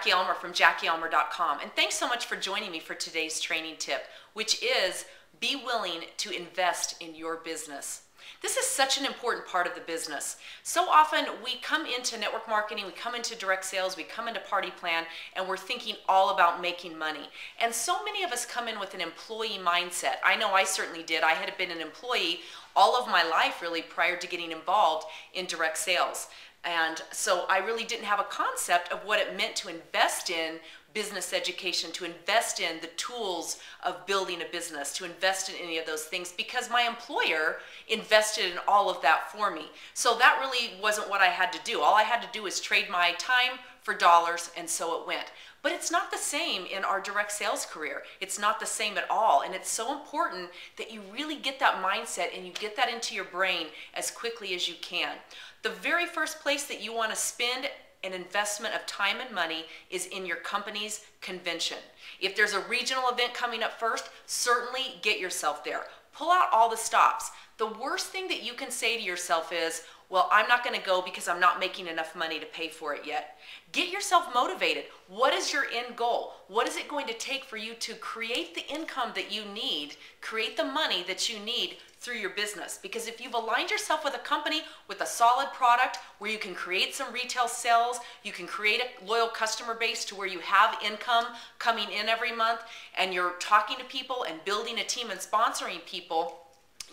Jackie Ulmer from JackieUlmer.com, and thanks so much for joining me for today's training tip, which is be willing to invest in your business. This is such an important part of the business. So often we come into network marketing, we come into direct sales, we come into Party Plan, and we're thinking all about making money. And so many of us come in with an employee mindset. I know I certainly did. I had been an employee all of my life really prior to getting involved in direct sales. And so I really didn't have a concept of what it meant to invest in business education, to invest in the tools of building a business, to invest in any of those things, because my employer invested in all of that for me. So that really wasn't what I had to do. All I had to do was trade my time for dollars, and so it went. But it's not the same in our direct sales career. It's not the same at all. And it's so important that you really get that mindset and you get that into your brain as quickly as you can. The very first place that you want to spend an investment of time and money is in your company's convention. If there's a regional event coming up first, certainly get yourself there. Pull out all the stops. The worst thing that you can say to yourself is, well, I'm not going to go because I'm not making enough money to pay for it yet. Get yourself motivated. What is your end goal? What is it going to take for you to create the income that you need, create the money that you need through your business? Because if you've aligned yourself with a company with a solid product where you can create some retail sales, you can create a loyal customer base to where you have income coming in every month, and you're talking to people and building a team and sponsoring people,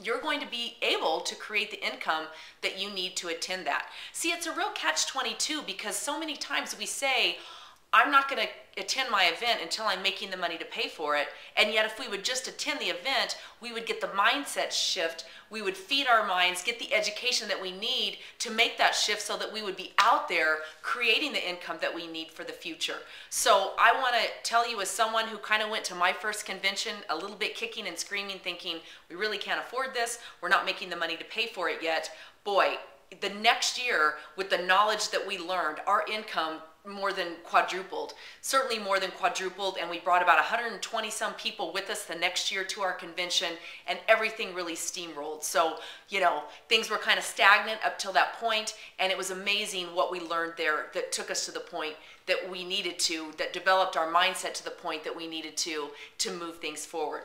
you're going to be able to create the income that you need to attend that. See, it's a real catch-22 because so many times we say, I'm not going to attend my event until I'm making the money to pay for it. And yet if we would just attend the event, we would get the mindset shift. We would feed our minds, get the education that we need to make that shift so that we would be out there creating the income that we need for the future. So I want to tell you, as someone who kind of went to my first convention a little bit kicking and screaming, thinking we really can't afford this, we're not making the money to pay for it yet. Boy, the next year with the knowledge that we learned, our income more than quadrupled, certainly more than quadrupled, and we brought about 120 some people with us the next year to our convention, and everything really steamrolled. So, you know, things were kind of stagnant up till that point, and it was amazing what we learned there that took us to the point that we needed to, that developed our mindset to the point that we needed to move things forward.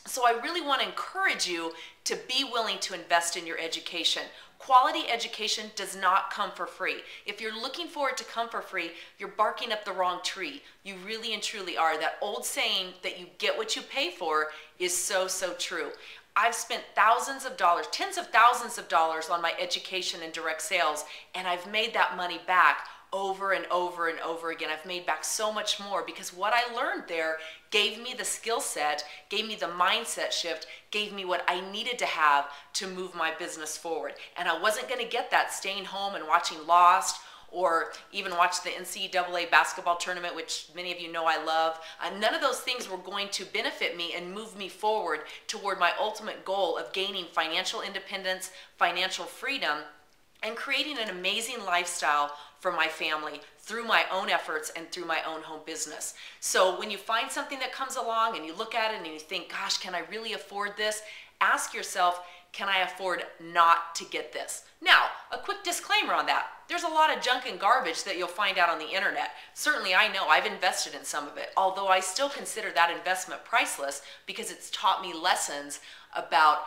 So I really want to encourage you to be willing to invest in your education. Quality education does not come for free. If you're looking for it to come for free, you're barking up the wrong tree. You really and truly are. That old saying that you get what you pay for is so, so true. I've spent thousands of dollars, tens of thousands of dollars on my education and direct sales, and I've made that money back over and over and over again. I've made back so much more because what I learned there gave me the skill set, gave me the mindset shift, gave me what I needed to have to move my business forward. And I wasn't going to get that staying home and watching Lost, or even watch the NCAA basketball tournament, which many of you know I love. None of those things were going to benefit me and move me forward toward my ultimate goal of gaining financial independence, financial freedom, and creating an amazing lifestyle for my family through my own efforts and through my own home business. So when you find something that comes along and you look at it and you think, gosh, can I really afford this? Ask yourself, can I afford not to get this? Now, a quick disclaimer on that. There's a lot of junk and garbage that you'll find out on the internet. Certainly I know I've invested in some of it, although I still consider that investment priceless because it's taught me lessons about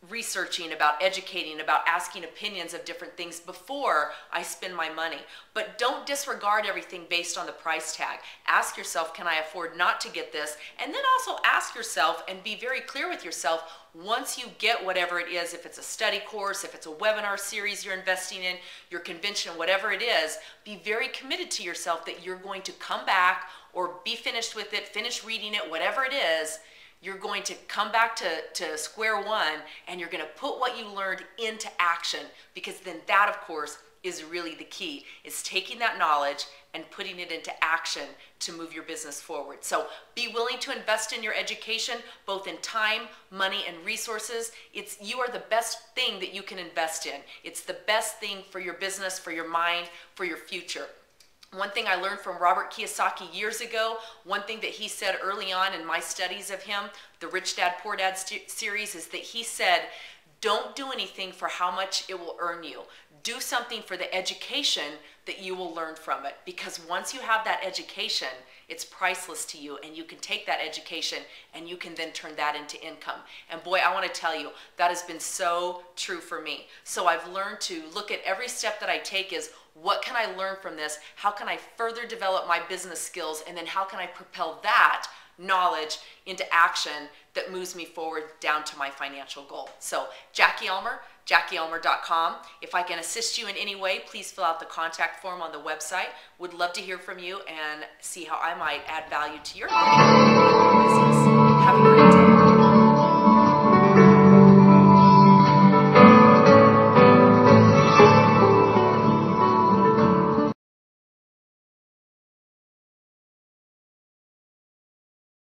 researching, about educating, about asking opinions of different things before I spend my money. But don't disregard everything based on the price tag. Ask yourself, can I afford not to get this? And then also ask yourself and be very clear with yourself, once you get whatever it is, if it's a study course, if it's a webinar series you're investing in, your convention, whatever it is, be very committed to yourself that you're going to come back or be finished with it, finish reading it, whatever it is. You're going to come back to square one, and you're going to put what you learned into action, because then that, of course, is really the key, is taking that knowledge and putting it into action to move your business forward. So be willing to invest in your education, both in time, money, and resources. You are the best thing that you can invest in. It's the best thing for your business, for your mind, for your future. One thing I learned from Robert Kiyosaki years ago, one thing that he said early on in my studies of him, the Rich Dad, Poor Dad series, is that he said, don't do anything for how much it will earn you. do something for the education that you will learn from it, because once you have that education, it's priceless to you, and you can take that education and you can then turn that into income. And boy, I want to tell you, that has been so true for me. So I've learned to look at every step that I take is, what can I learn from this? How can I further develop my business skills? And then how can I propel that knowledge into action that moves me forward down to my financial goal? So Jackie Ulmer, JackieUlmer.com. If I can assist you in any way, please fill out the contact form on the website. Would love to hear from you and see how I might add value to your business.